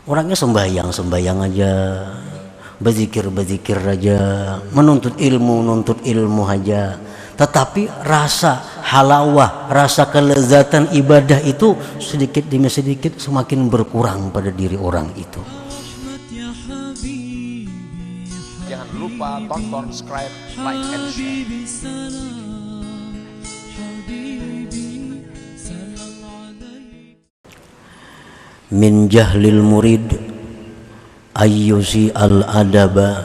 Orangnya sembahyang aja, berzikir aja, menuntut ilmu aja. Tetapi rasa halawah, rasa kelezatan ibadah itu sedikit demi sedikit semakin berkurang pada diri orang itu. Jangan lupa tonton, subscribe, like, and share. Min jahlil murid ayyusi al-adaba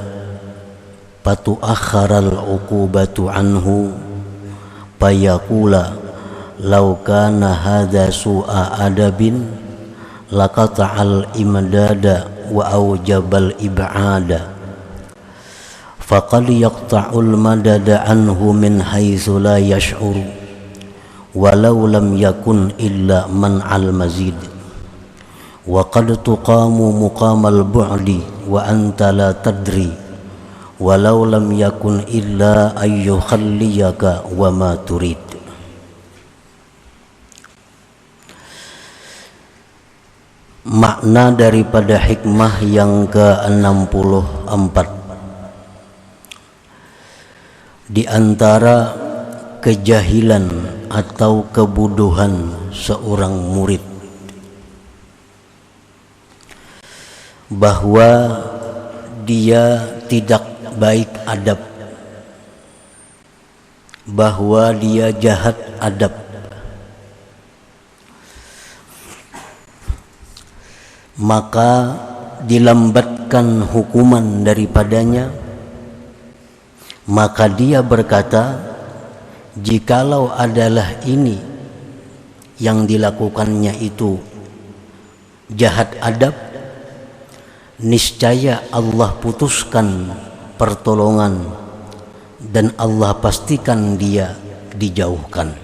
patu akharal uqubatu anhu payakula law kana hadha su'a adabin laqata'al imdada wa awjabal ib'ada faqad yaqta'ul madada anhu min haitsu la yash'uru walau lam yakun illa man'al mazid wa qad tuqamu muqamal bu'di wa anta la tadri walau lam yakun illa ayyukhalliyaka wa ma turid. Makna daripada hikmah yang ke-64 di antara kejahilan atau kebodohan seorang murid bahwa dia tidak baik adab, bahwa dia jahat adab, maka dilambatkan hukuman daripadanya. Maka dia berkata, jikalau adalah ini yang dilakukannya itu jahat adab, niscaya Allah putuskan pertolongan dan Allah pastikan dia dijauhkan.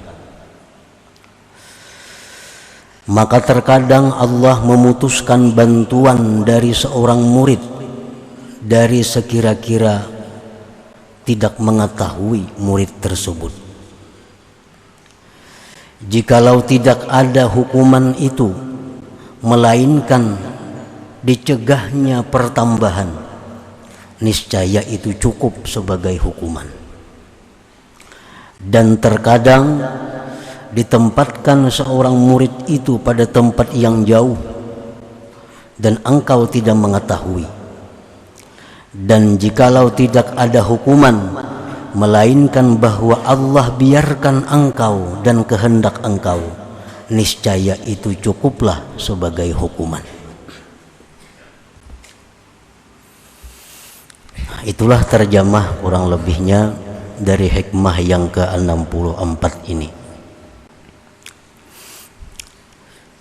Maka terkadang Allah memutuskan bantuan dari seorang murid dari sekira-kira tidak mengetahui murid tersebut. Jikalau tidak ada hukuman itu, melainkan dicegahnya pertambahan, niscaya itu cukup sebagai hukuman. Dan terkadang ditempatkan seorang murid itu pada tempat yang jauh dan engkau tidak mengetahui. Dan jikalau tidak ada hukuman, melainkan bahwa Allah biarkan engkau dan kehendak engkau, niscaya itu cukuplah sebagai hukuman. Itulah terjemah kurang lebihnya dari hikmah yang ke-64 ini.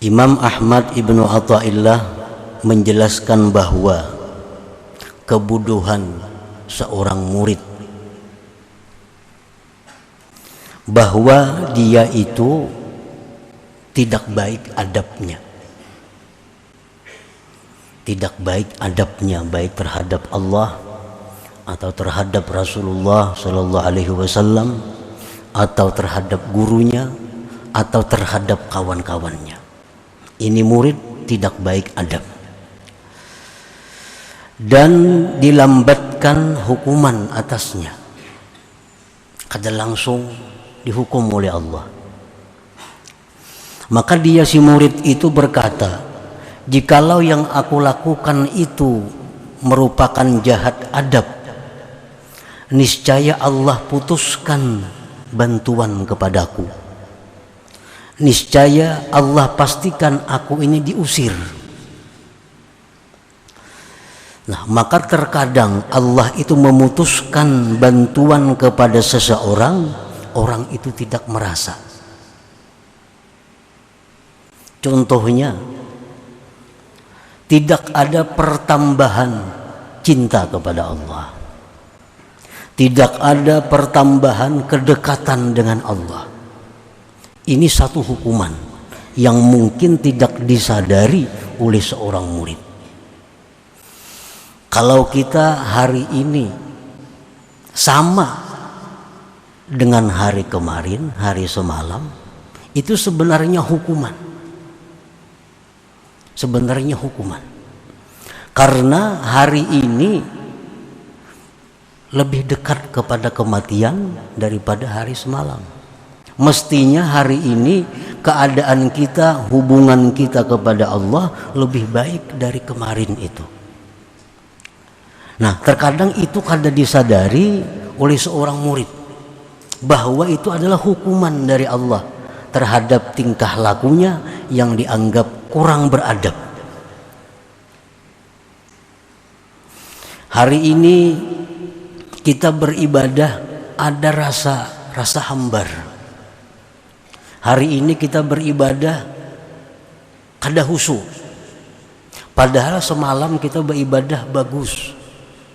Imam Ahmad ibnu Athaillah menjelaskan bahwa kebodohan seorang murid, bahwa dia itu tidak baik adabnya, baik terhadap Allah atau terhadap Rasulullah Shallallahu Alaihi Wasallam, atau terhadap gurunya, atau terhadap kawan-kawannya. Ini murid tidak baik adab dan dilambatkan hukuman atasnya, kada langsung dihukum oleh Allah. Maka dia si murid itu berkata, jikalau yang aku lakukan itu merupakan jahat adab, niscaya Allah putuskan bantuan kepadaku. Niscaya Allah pastikan aku ini diusir. Nah, maka terkadang Allah itu memutuskan bantuan kepada seseorang, orang itu tidak merasa. Contohnya, tidak ada pertambahan cinta kepada Allah. Tidak ada pertambahan kedekatan dengan Allah. Ini satu hukuman yang mungkin tidak disadari oleh seorang murid. Kalau kita hari ini sama dengan hari kemarin, hari semalam, itu sebenarnya hukuman. Karena hari ini lebih dekat kepada kematian daripada hari semalam. Mestinya hari ini keadaan kita, hubungan kita kepada Allah lebih baik dari kemarin itu. Nah, terkadang itu kada disadari oleh seorang murid bahwa itu adalah hukuman dari Allah terhadap tingkah lakunya yang dianggap kurang beradab. Hari ini kita beribadah ada rasa hambar. Hari ini kita beribadah kada khusyuk. Padahal semalam kita beribadah bagus.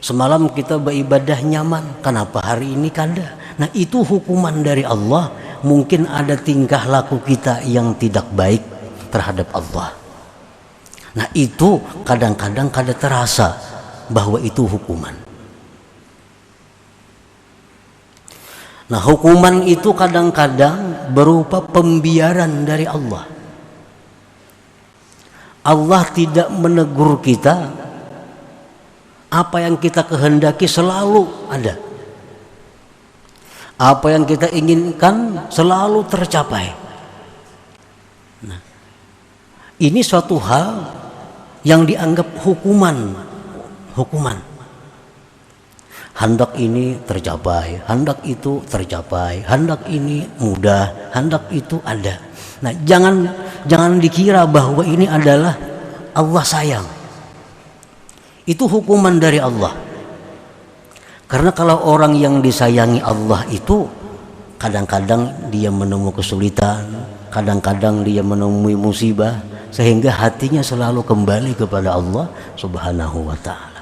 Semalam kita beribadah nyaman. Kenapa hari ini kada? Nah, itu hukuman dari Allah. Mungkin ada tingkah laku kita yang tidak baik terhadap Allah. Nah, itu kadang-kadang kada terasa bahwa itu hukuman. Nah, hukuman itu kadang-kadang berupa pembiaran dari Allah. Allah tidak menegur kita. Apa yang kita kehendaki selalu ada. Apa yang kita inginkan selalu tercapai. Nah, ini suatu hal yang dianggap hukuman. Hendak ini tercapai, hendak itu tercapai, hendak ini mudah, hendak itu ada. Nah, jangan dikira bahwa ini adalah Allah sayang. Itu hukuman dari Allah. Karena kalau orang yang disayangi Allah itu kadang-kadang dia menemui kesulitan, kadang-kadang dia menemui musibah, sehingga hatinya selalu kembali kepada Allah Subhanahu wa ta'ala.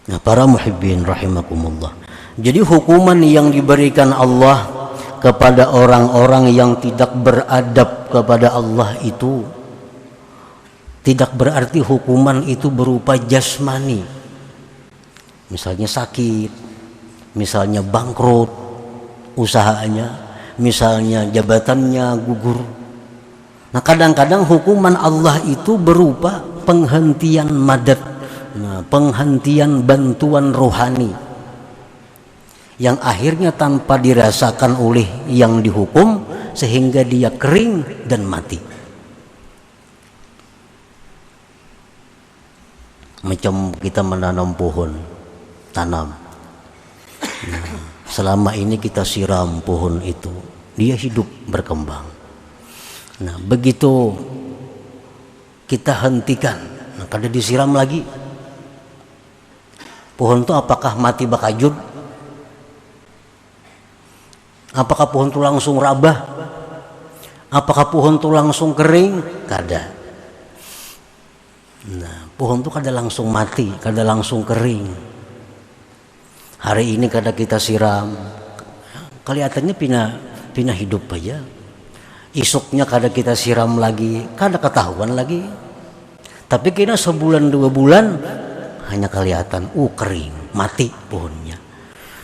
Nah, para muhibbin rahimakumullah. Jadi hukuman yang diberikan Allah kepada orang-orang yang tidak beradab kepada Allah itu tidak berarti hukuman itu berupa jasmani. Misalnya sakit, misalnya bangkrut usahanya, misalnya jabatannya gugur. Nah, kadang-kadang hukuman Allah itu berupa penghentian madad. Nah, penghentian bantuan rohani yang akhirnya tanpa dirasakan oleh yang dihukum sehingga dia kering dan mati. Macam kita menanam pohon, tanam. Nah, selama ini kita siram pohon itu, dia hidup berkembang. Nah, begitu kita hentikan, nah, kada disiram lagi, pohon itu apakah mati bakajud? Apakah pohon itu langsung rabah? Apakah pohon itu langsung kering? Kada. Nah, pohon itu kada langsung mati, kada langsung kering. Hari ini kada kita siram, kelihatannya pindah hidup aja. Isuknya kada kita siram lagi, kada ketahuan lagi. Tapi kira sebulan 2 bulan hanya kelihatan kering, mati pohonnya.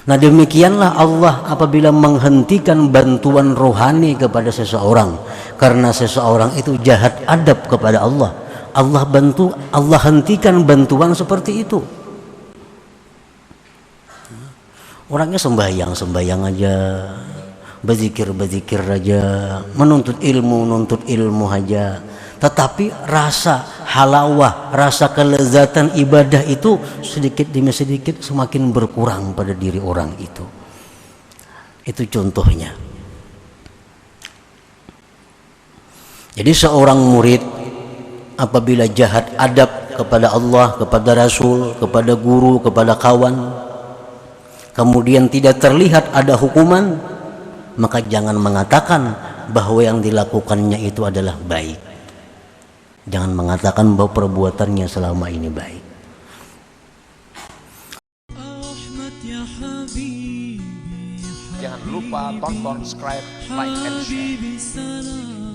Nah, demikianlah Allah apabila menghentikan bantuan rohani kepada seseorang karena seseorang itu jahat adab kepada Allah. Allah hentikan bantuan seperti itu. Orangnya sembahyang aja, berzikir aja, menuntut ilmu aja. Tetapi rasa halawah, rasa kelezatan ibadah itu sedikit demi sedikit semakin berkurang pada diri orang itu. Itu contohnya. Jadi seorang murid apabila jahat adab kepada Allah, kepada Rasul, kepada guru, kepada kawan, kemudian tidak terlihat ada hukuman, maka jangan mengatakan bahwa yang dilakukannya itu adalah baik. Jangan mengatakan bahwa perbuatannya selama ini baik. Jangan lupa tonton, subscribe, like, and share.